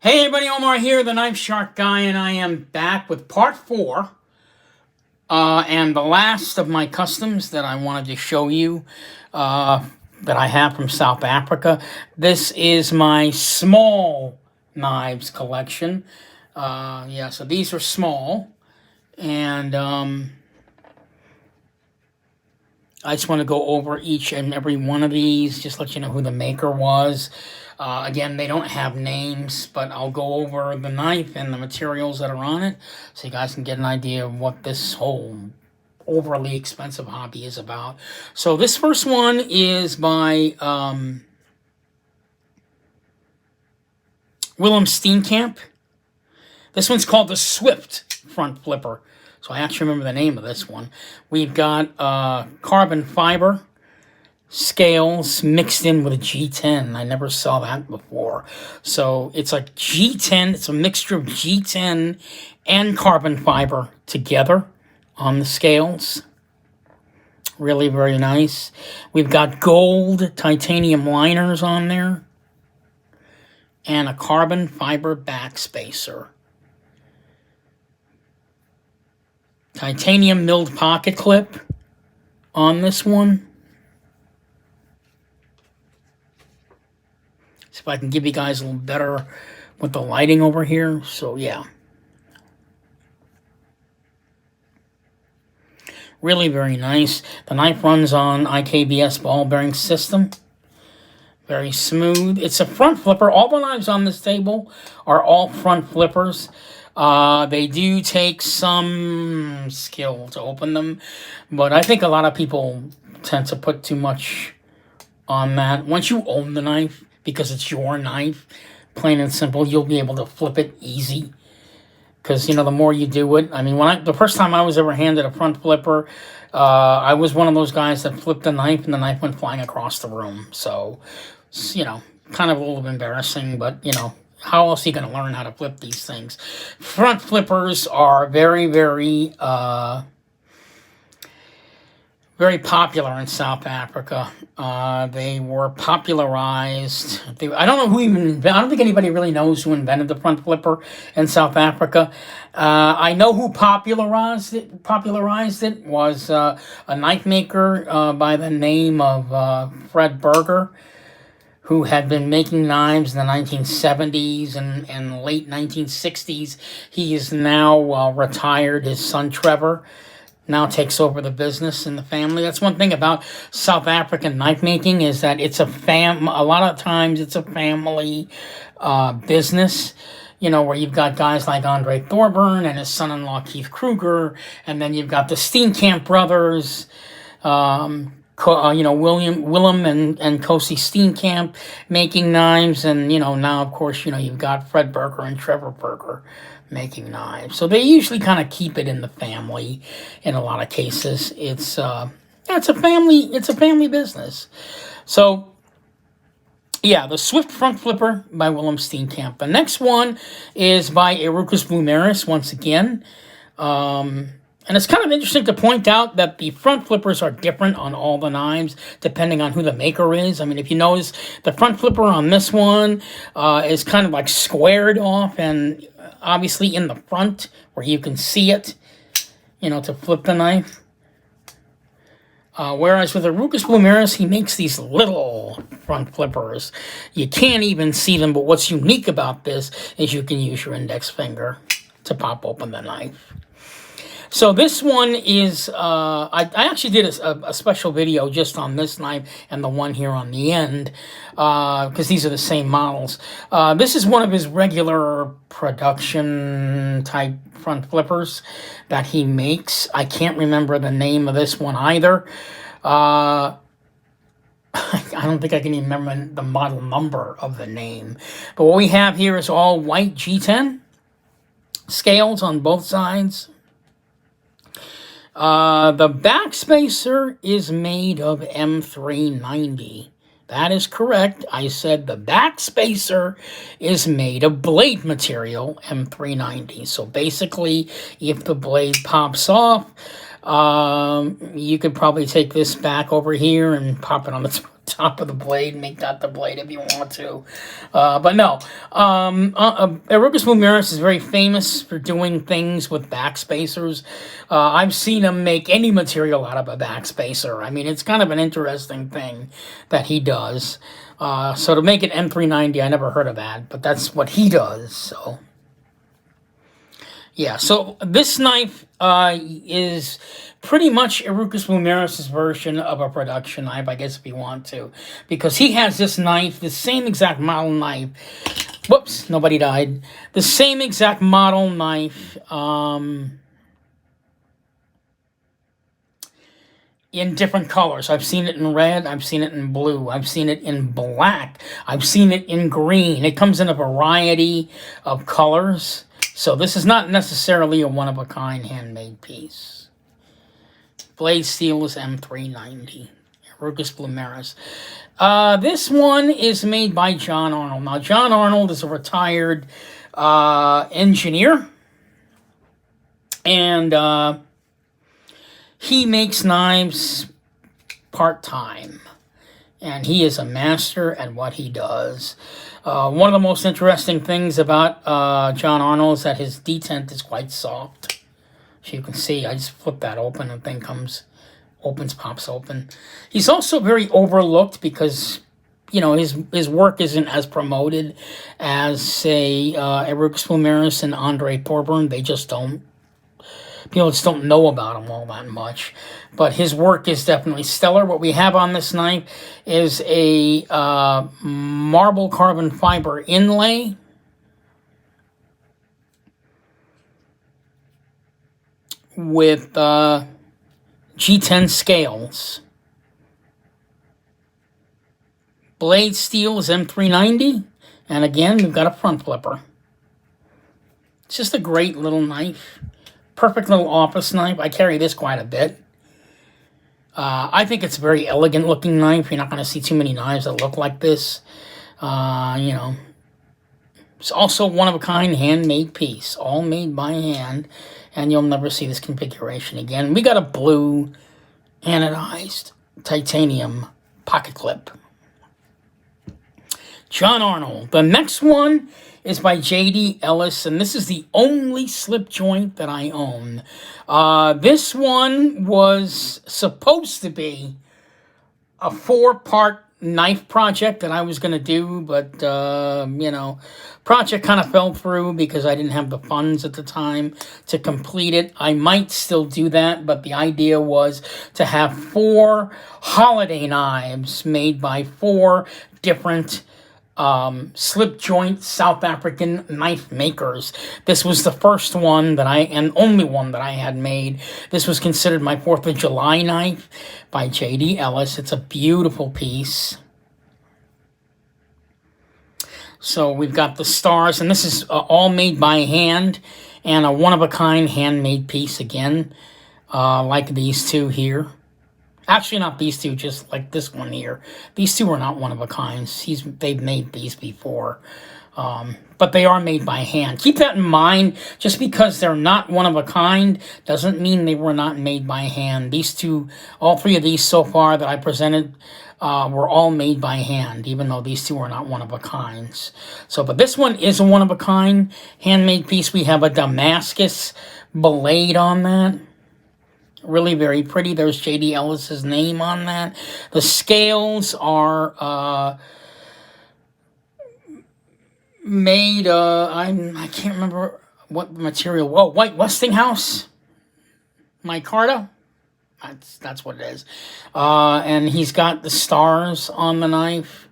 Hey everybody, Omar here, the Knife Shark Guy, and I am back with part 4, and the last of my customs that I wanted to show you, that I have from South Africa. This is my small knives collection. Yeah, so these are small, and I just want to go over each and every one of these, just let you know who the maker was. Again, they don't have names, but I'll go over the knife and the materials that are on it so you guys can get an idea of what this whole overly expensive hobby is about. So this first one is by Willem Steenkamp. This one's called the Swift Front Flipper. So I actually remember the name of this one. We've got carbon fiber scales mixed in with a G10. I never saw that before. So it's like G10. It's a mixture of G10 and carbon fiber together on the scales. Really very nice. We've got gold titanium liners on there and a carbon fiber backspacer. Titanium milled pocket clip on this one. See if I can give you guys a little better with the lighting over here. So yeah. Really very nice. The knife runs on IKBS ball bearing system. Very smooth. It's a front flipper. All the knives on this table are all front flippers. They do take some skill to open them, but I think a lot of people tend to put too much on that. Once you own the knife, because it's your knife, plain and simple, you'll be able to flip it easy. Because, you know, the more you do it, I mean, the first time I was ever handed a front flipper, I was one of those guys that flipped the knife and the knife went flying across the room. So, you know, kind of a little embarrassing, but, you know, how else are you going to learn how to flip these things? Front flippers are very, very popular in South Africa. They were popularized. I don't know who even. I don't think anybody really knows who invented the front flipper in South Africa. I know who popularized it was a knife maker by the name of Fred Berger, who had been making knives in the 1970s and late 1960s. He is now retired. His son Trevor now takes over the business in the family. That's one thing about South African knife making, is that it's a lot of times it's a family business, you know, where you've got guys like Andre Thorburn and his son-in-law Keith Kruger, and then you've got the Steenkamp brothers, you know, Willem and Kosi Steenkamp making knives, and, you know, now, of course, you know, you've got Fred Berger and Trevor Berger making knives. So they usually kind of keep it in the family in a lot of cases. It's a family business. So yeah, the Swift Front Flipper by Willem Steenkamp. The next one is by Erucus Blumeris once again. And it's kind of interesting to point out that the front flippers are different on all the knives, depending on who the maker is. I mean, if you notice, the front flipper on this one is kind of like squared off and obviously in the front where you can see it, you know, to flip the knife. Whereas with Erucus Blumeris, he makes these little front flippers. You can't even see them, but what's unique about this is you can use your index finger to pop open the knife. So this one is, I actually did a special video just on this knife and the one here on the end, because these are the same models. This is one of his regular production type front flippers that he makes. I can't remember the name of this one either. I don't think I can even remember the model number of the name. But what we have here is all white G10 scales on both sides. The backspacer is made of M390. That is correct. I said the backspacer is made of blade material, M390. So basically, if the blade pops off, you could probably take this back over here and pop it on the top of the blade, make that the blade if you want to. But no, Erucus Plumeris is very famous for doing things with backspacers. I've seen him make any material out of a backspacer. I mean, it's kind of an interesting thing that he does. So to make it M390, I never heard of that, but that's what he does, so... Yeah, so this knife is pretty much Erucus Plumeris' version of a production knife, I guess, if you want to. Because he has this knife, the same exact model knife. Whoops, nobody died. The same exact model knife in different colors. I've seen it in red, I've seen it in blue, I've seen it in black, I've seen it in green. It comes in a variety of colors. So this is not necessarily a one-of-a-kind handmade piece. Blade steel is M390. Erucus Plumeris. This one is made by John Arnold. Now, John Arnold is a retired engineer. And he makes knives part-time. And he is a master at what he does. One of the most interesting things about John Arnold is that his detent is quite soft. As you can see, I just flip that open and the thing pops open. He's also very overlooked because, you know, his work isn't as promoted as, say, Erucus Plumeris and Andre Thorburn. They just don't. People just don't know about him all that much. But his work is definitely stellar. What we have on this knife is a marble carbon fiber inlay. With G10 scales. Blade steel is M390. And again, we've got a front flipper. It's just a great little knife. Perfect little office knife. I carry this quite a bit. I think it's a very elegant looking knife. You're not going to see too many knives that look like this. You know. It's also one-of-a-kind handmade piece. All made by hand. And you'll never see this configuration again. We got a blue anodized titanium pocket clip. John Arnold. The next one is by J.D. Ellis, and this is the only slip joint that I own. This one was supposed to be a 4-part knife project that I was going to do, but, you know, project kind of fell through because I didn't have the funds at the time to complete it. I might still do that, but the idea was to have 4 holiday knives made by 4 different slip joint South African knife makers. This was the first one that and only one that I had made. This was considered my 4th of July knife by J.D. Ellis. It's a beautiful piece. So we've got the stars, and this is all made by hand, and a one-of-a-kind handmade piece again, like these two here. Actually, not these two, just like this one here. These two are not one-of-a-kinds. They've made these before. But they are made by hand. Keep that in mind. Just because they're not one-of-a-kind doesn't mean they were not made by hand. These two, all 3 of these so far that I presented were all made by hand, even though these two are not one-of-a-kinds. So, but this one is a one-of-a-kind handmade piece. We have a Damascus Blade on that. Really very pretty. There's J.D. Ellis's name on that. The scales are made, I can't remember what material. Whoa, White Westinghouse micarta. That's what it is. And he's got the stars on the knife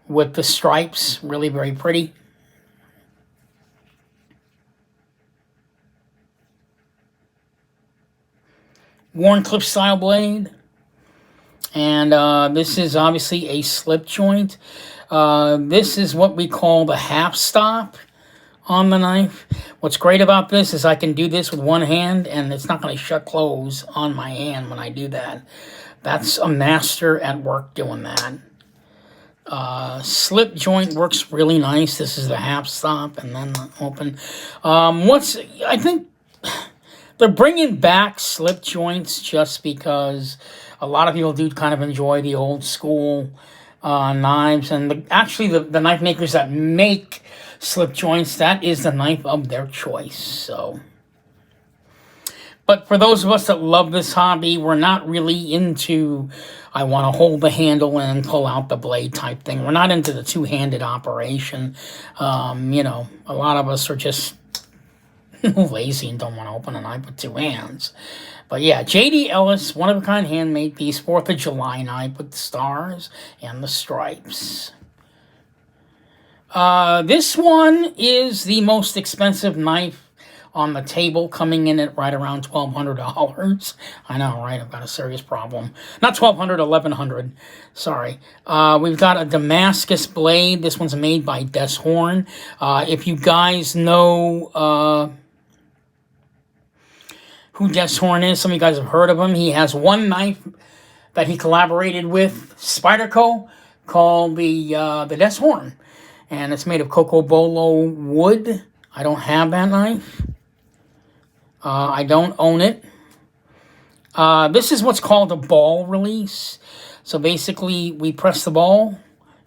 with the stripes. Really very pretty. Warncliffe style blade, and this is obviously a slip joint. This is what we call the half stop on the knife. What's great about this is I can do this with one hand, and it's not going to shut close on my hand when I do that. That's a master at work doing that. Slip joint works really nice. This is the half stop and then the open. I think they're bringing back slip joints just because A lot of people do kind of enjoy the old school knives, and actually the knife makers that make slip joints, that is the knife of their choice. So, but for those of us that love this hobby, we're not really into, I want to hold the handle and pull out the blade type thing. We're not into the two-handed operation. You know, a lot of us are just lazy and don't want to open a knife with two hands. But yeah, J.D. Ellis, one-of-a-kind handmade piece, 4th of July knife with the stars and the stripes. This one is the most expensive knife on the table, coming in at right around $1,200. I know, right? I've got a serious problem. Not $1,200, $1,100. Sorry. We've got a Damascus Blade. This one's made by Des Horn. If you guys know who Des Horn is, some of you guys have heard of him. He has one knife that he collaborated with Spyderco called the Des Horn, and it's made of Cocobolo wood. I don't have that knife. I don't own it. This is what's called a ball release. So basically, we press the ball,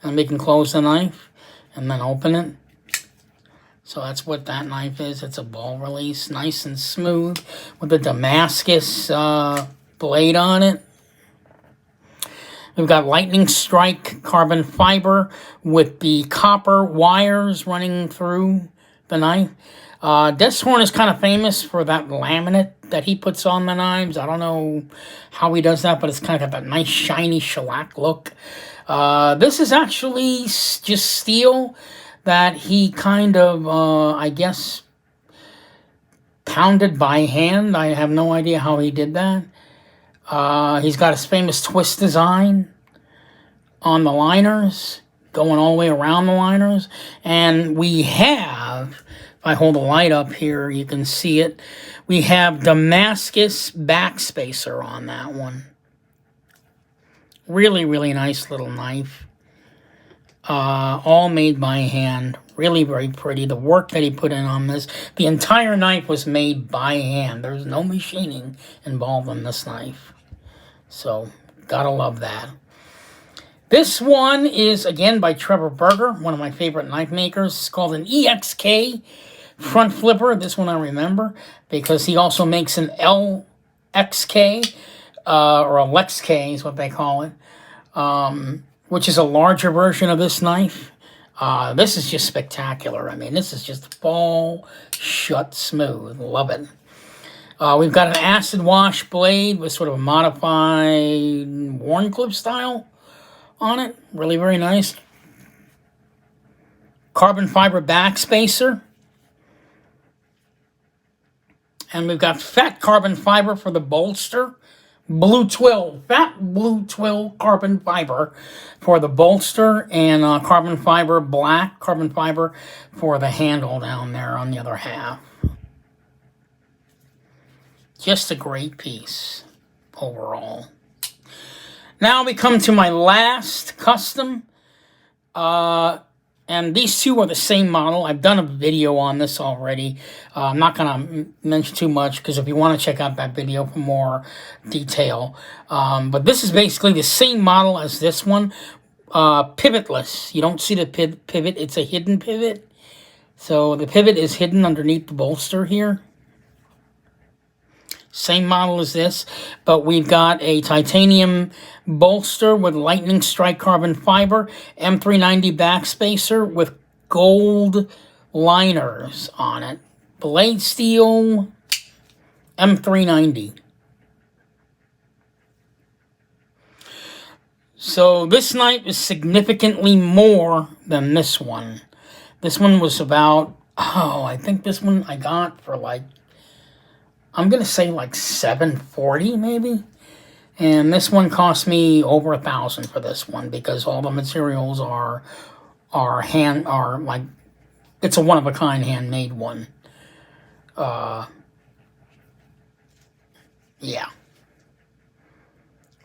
and we can close the knife, and then open it. So that's what that knife is. It's a ball release, nice and smooth, with the Damascus blade on it. We've got lightning strike carbon fiber with the copper wires running through the knife. Des Horn is kind of famous for that laminate that he puts on the knives. I don't know how he does that, but it's kind of got that nice shiny shellac look. This is actually just steel that he kind of, I guess, pounded by hand. I have no idea how he did that. He's got his famous twist design on the liners, going all the way around the liners. And we have, if I hold the light up here, you can see it. We have Damascus backspacer on that one. Really, really nice little knife. All made by hand. Really very pretty. The work that he put in on this, the entire knife was made by hand. There's no machining involved in this knife. So, gotta love that. This one is, again, by Trevor Berger, one of my favorite knife makers. It's called an EXK front flipper. This one I remember because he also makes an LXK, or a LexK is what they call it, which is a larger version of this knife. This is just spectacular. I mean, this is just fall shut smooth. Love it. We've got an acid wash blade with sort of a modified worn clip style on it. Really very nice. Carbon fiber backspacer. And we've got fat carbon fiber for the bolster. Blue twill, fat blue twill carbon fiber for the bolster, and carbon fiber, black carbon fiber for the handle down there on the other half. Just a great piece overall. Now we come to my last custom. And these two are the same model. I've done a video on this already. I'm not going to mention too much because if you want to check out that video for more detail. But this is basically the same model as this one. Pivotless. You don't see the pivot. It's a hidden pivot. So the pivot is hidden underneath the bolster here. Same model as this, but we've got a titanium bolster with lightning strike carbon fiber, M390 backspacer with gold liners on it. Blade steel, M390. So this knife is significantly more than this one. This one was about, I think this one I got for like, I'm going to say like $740 maybe. And this one cost me over $1,000 for this one because all the materials are like, it's a one-of-a-kind handmade one. Yeah.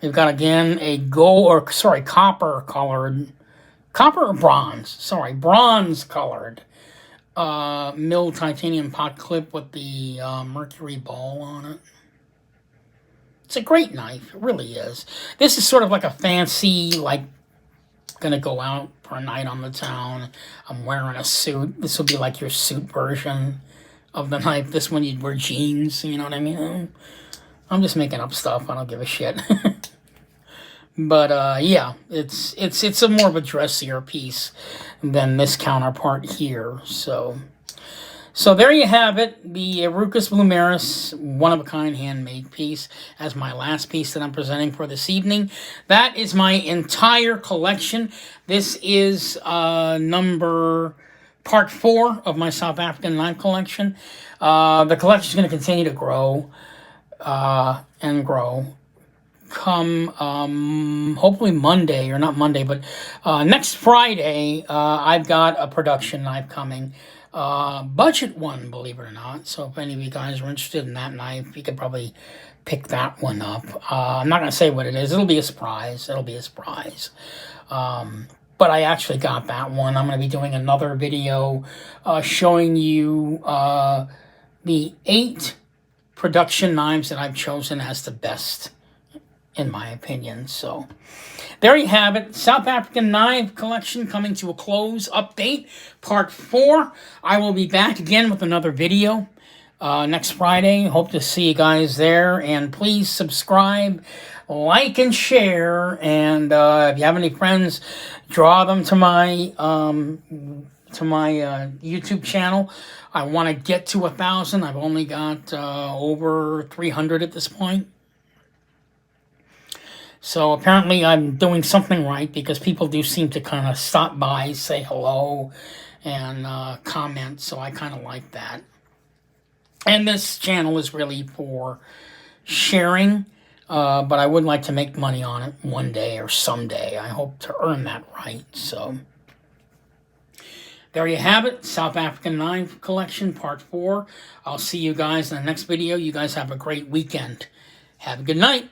We've got, again, a copper or bronze, bronze colored milled titanium pot clip with the mercury ball on it. It's a great knife. It really is. This is sort of like a fancy, like, gonna go out for a night on the town. I'm wearing a suit. This will be like your suit version of the knife. This one you'd wear jeans, you know what I mean? I'm just making up stuff. I don't give a shit. But yeah, it's a more of a dressier piece than this counterpart here. So there you have it, the Rucus Blumeris one-of-a-kind handmade piece as my last piece that I'm presenting for this evening. That is my entire collection. This is part 4 of my South African knife collection. The collection is going to continue to grow and grow. Come hopefully Monday, or not Monday, but next Friday, I've got a production knife coming. Budget one, believe it or not. So if any of you guys are interested in that knife, you could probably pick that one up. I'm not going to say what it is. It'll be a surprise. But I actually got that one. I'm going to be doing another video showing you the 8 production knives that I've chosen as the best, in my opinion. So there you have it. South African knife collection coming to a close. Update, part 4. I will be back again with another video next Friday. Hope to see you guys there. And please subscribe, like, and share. And if you have any friends, draw them to my YouTube channel. I want to get to 1,000. I've only got over 300 at this point. So apparently I'm doing something right, because people do seem to kind of stop by, say hello, and comment. So I kind of like that. And this channel is really for sharing, but I would like to make money on it one day or someday. I hope to earn that right. So there you have it. South African knife collection, part 4. I'll see you guys in the next video. You guys have a great weekend. Have a good night.